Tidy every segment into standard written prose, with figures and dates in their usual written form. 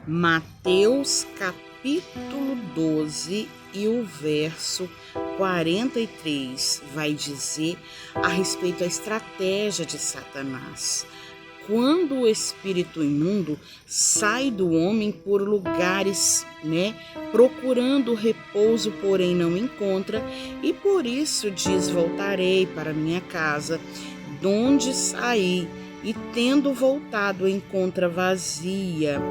Mateus capítulo 12 e o verso 43 vai dizer a respeito da estratégia de Satanás. Quando o espírito imundo sai do homem por lugares, procurando repouso, porém não encontra, e por isso diz: voltarei para minha casa, donde saí, e tendo voltado encontra vazia,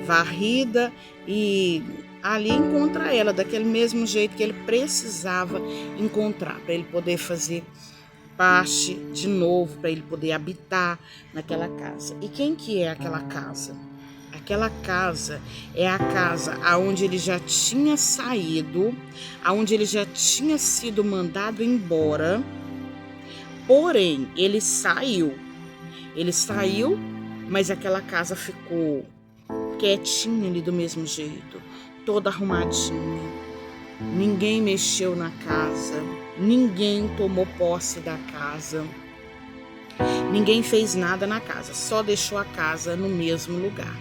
varrida, e ali encontra ela daquele mesmo jeito que ele precisava encontrar, para ele poder fazer parte de novo, para ele poder habitar naquela casa. E quem que é aquela casa? Aquela casa é a casa aonde ele já tinha saído, aonde ele já tinha sido mandado embora. Porém, ele saiu, mas aquela casa ficou quietinha ali do mesmo jeito, toda arrumadinha. Ninguém mexeu na casa, ninguém tomou posse da casa, ninguém fez nada na casa, só deixou a casa no mesmo lugar.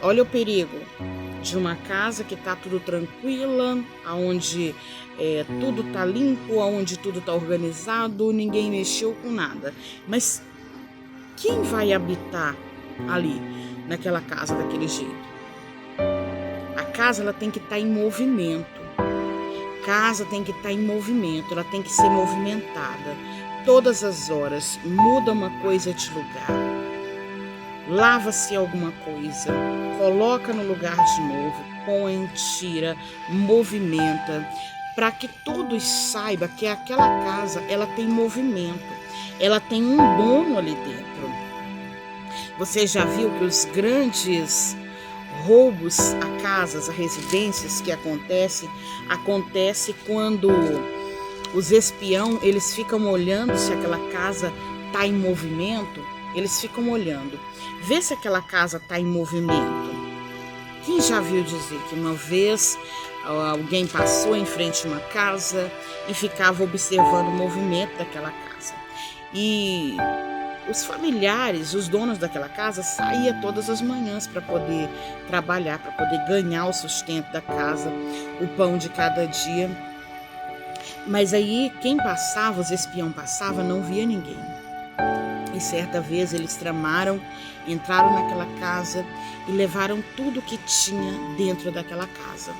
Olha o perigo de uma casa que tá tudo tranquila, aonde tudo tá limpo, aonde tudo tá organizado, ninguém mexeu com nada. Mas quem vai habitar ali naquela casa daquele jeito? A casa ela tem que estar em movimento. Casa tem que estar em movimento, ela tem que ser movimentada. Todas as horas muda uma coisa de lugar. Lava-se alguma coisa, coloca no lugar de novo, põe, tira, movimenta, para que todos saibam que aquela casa ela tem movimento, ela tem um dono ali dentro. Você já viu que os grandes roubos a casas, a residências que acontece quando os espiões eles ficam olhando se aquela casa está em movimento, eles ficam olhando, vê se aquela casa está em movimento. Quem já viu dizer que uma vez alguém passou em frente a uma casa e ficava observando o movimento daquela casa, e os familiares, os donos daquela casa, saíam todas as manhãs para poder trabalhar, para poder ganhar o sustento da casa, o pão de cada dia. Mas aí quem passava, os espiões passavam, não via ninguém. E certa vez eles tramaram, entraram naquela casa e levaram tudo que tinha dentro daquela casa.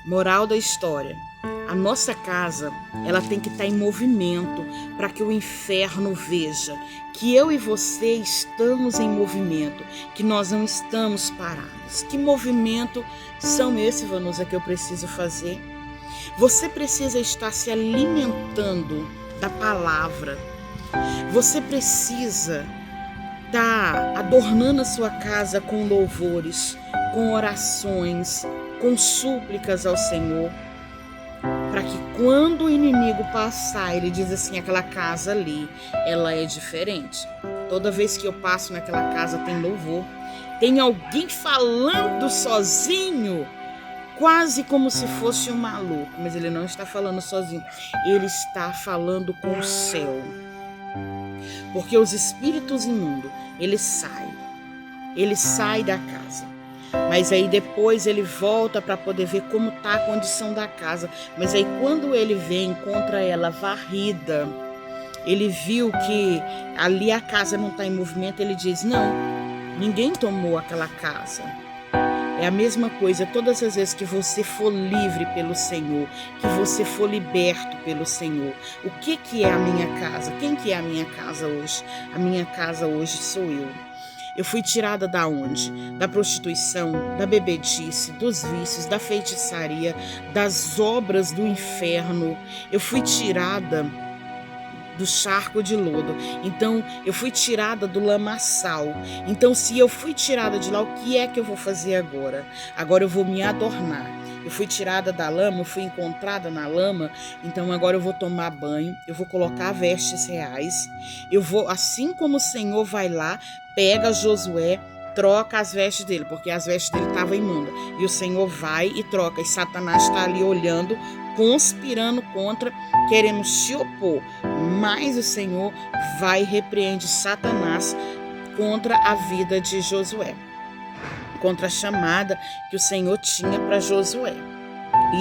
Moral da história: a nossa casa, ela tem que estar em movimento para que o inferno veja que eu e você estamos em movimento, que nós não estamos parados. Que movimento são esses, Vanusa, que eu preciso fazer? Você precisa estar se alimentando da palavra. Você precisa estar adornando a sua casa com louvores, com orações, com súplicas ao Senhor, para que quando o inimigo passar, ele diz assim: aquela casa ali, ela é diferente. Toda vez que eu passo naquela casa tem louvor, tem alguém falando sozinho, quase como se fosse um maluco, mas ele não está falando sozinho, ele está falando com o céu. Porque os espíritos imundos, ele sai da casa, mas aí depois ele volta para poder ver como está a condição da casa. Mas aí quando ele vem, encontra ela varrida, ele viu que ali a casa não está em movimento, ele diz: não, ninguém tomou aquela casa. É a mesma coisa todas as vezes que você for livre pelo Senhor, que você for liberto pelo Senhor. O que é a minha casa? Quem que é a minha casa hoje? A minha casa hoje sou eu. Eu fui tirada da onde? Da prostituição, da bebedice, dos vícios, da feitiçaria, das obras do inferno. Eu fui tirada do charco de lodo. Então, eu fui tirada do lamaçal. Então, se eu fui tirada de lá, o que é que eu vou fazer agora? Agora eu vou me adornar. Eu fui tirada da lama, eu fui encontrada na lama, então agora eu vou tomar banho, eu vou colocar vestes reais, eu vou, assim como o Senhor vai lá, pega Josué, troca as vestes dele, porque as vestes dele estavam imundas, e o Senhor vai e troca, e Satanás está ali olhando, conspirando contra, querendo se opor, mas o Senhor vai e repreende Satanás contra a vida de Josué. contra a chamada que o Senhor tinha para Josué.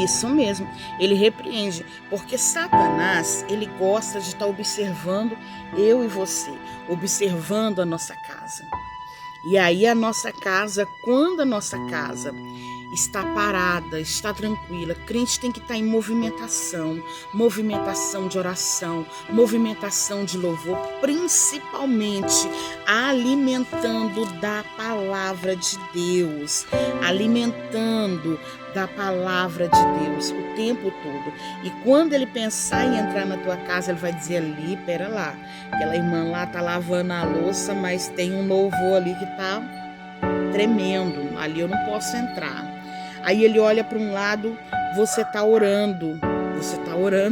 Isso mesmo, ele repreende, porque Satanás, ele gosta de estar observando eu e você, observando a nossa casa. E aí a nossa casa, quando a nossa casa está parada, está tranquila, crente tem que estar em movimentação, movimentação de oração, movimentação de louvor, principalmente alimentando da palavra de Deus, alimentando da palavra de Deus o tempo todo. E quando ele pensar em entrar na tua casa, ele vai dizer ali, pera lá, aquela irmã lá tá lavando a louça, mas tem um louvor ali que tá tremendo, ali eu não posso entrar. Aí ele olha para um lado, você tá orando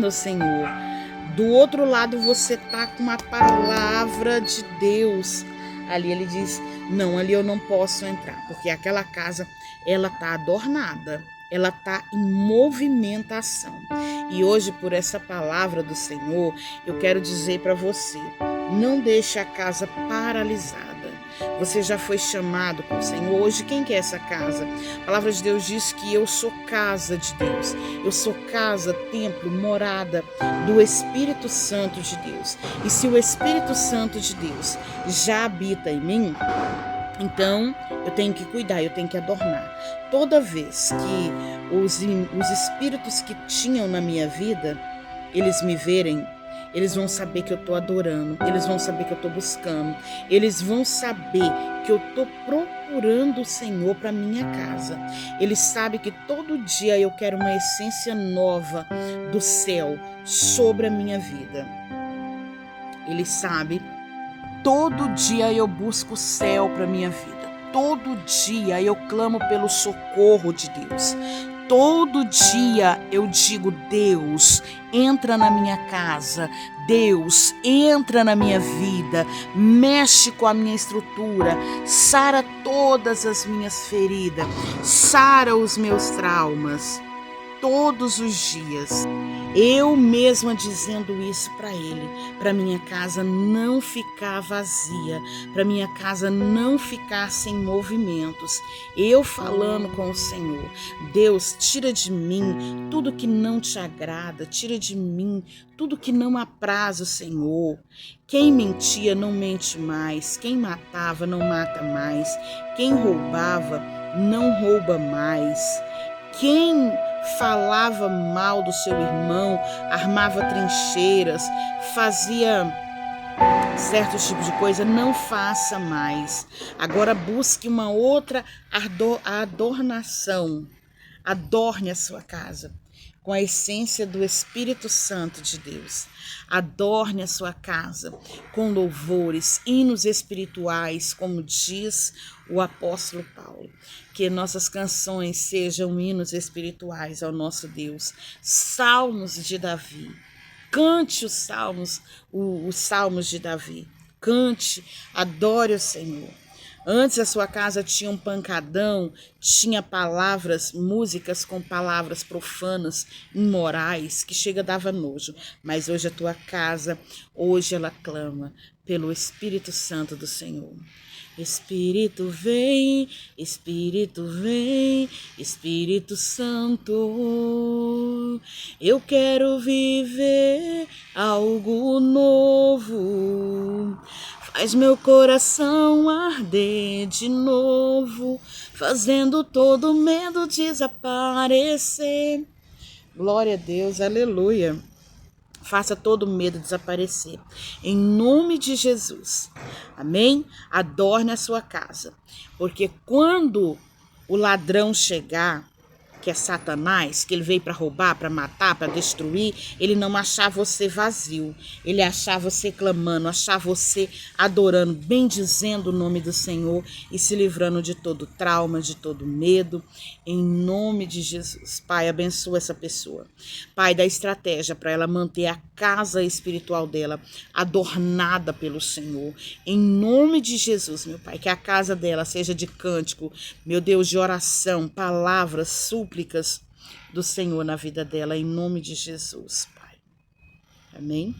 ao Senhor. Do outro lado você tá com uma palavra de Deus. Ali ele diz, não, ali eu não posso entrar, porque aquela casa, ela tá adornada, ela tá em movimentação. E hoje, por essa palavra do Senhor, eu quero dizer para você, não deixe a casa paralisada. Você já foi chamado com o Senhor. Hoje, quem quer essa casa? A palavra de Deus diz que eu sou casa de Deus. Eu sou casa, templo, morada do Espírito Santo de Deus. E se o Espírito Santo de Deus já habita em mim, então eu tenho que cuidar, eu tenho que adornar. Toda vez que os espíritos que tinham na minha vida, eles me verem, eles vão saber que eu estou adorando, eles vão saber que eu estou buscando, eles vão saber que eu estou procurando o Senhor para minha casa. Eles sabem que todo dia eu quero uma essência nova do céu sobre a minha vida. Eles sabem, todo dia eu busco o céu para minha vida. Todo dia eu clamo pelo socorro de Deus. Todo dia eu digo, Deus, entra na minha casa, Deus, entra na minha vida, mexe com a minha estrutura, sara todas as minhas feridas, sara os meus traumas. Todos os dias, eu mesma dizendo isso para ele, para minha casa não ficar vazia, para minha casa não ficar sem movimentos. Eu falando com o Senhor, Deus, tira de mim tudo que não te agrada, tira de mim tudo que não apraz o Senhor. Quem mentia não mente mais, quem matava não mata mais, quem roubava não rouba mais, quem falava mal do seu irmão, armava trincheiras, fazia certos tipos de coisa, não faça mais. Agora busque uma outra adornação. Adorne a sua casa com a essência do Espírito Santo de Deus. Adorne a sua casa com louvores, hinos espirituais, como diz o apóstolo Paulo. Que nossas canções sejam hinos espirituais ao nosso Deus. Salmos de Davi. Cante os salmos de Davi. Cante, adore o Senhor. Antes a sua casa tinha um pancadão, tinha palavras, músicas com palavras profanas, imorais, que chega dava nojo. Mas hoje a tua casa, hoje ela clama pelo Espírito Santo do Senhor. Espírito vem, Espírito vem, Espírito Santo. Eu quero viver algo novo. Faz meu coração arder de novo, fazendo todo medo desaparecer. Glória a Deus, aleluia. Faça todo medo desaparecer. Em nome de Jesus. Amém? Adorne a sua casa. Porque quando o ladrão chegar, que é Satanás, que ele veio para roubar, para matar, para destruir, ele não achar você vazio, ele achar você clamando, achar você adorando, bendizendo o nome do Senhor e se livrando de todo trauma, de todo medo, em nome de Jesus. Pai, abençoa essa pessoa. Pai, dá estratégia para ela manter a casa espiritual dela adornada pelo Senhor, em nome de Jesus, meu Pai, que a casa dela seja de cântico, meu Deus, de oração, palavras, súplicas do Senhor na vida dela, em nome de Jesus, Pai. Amém?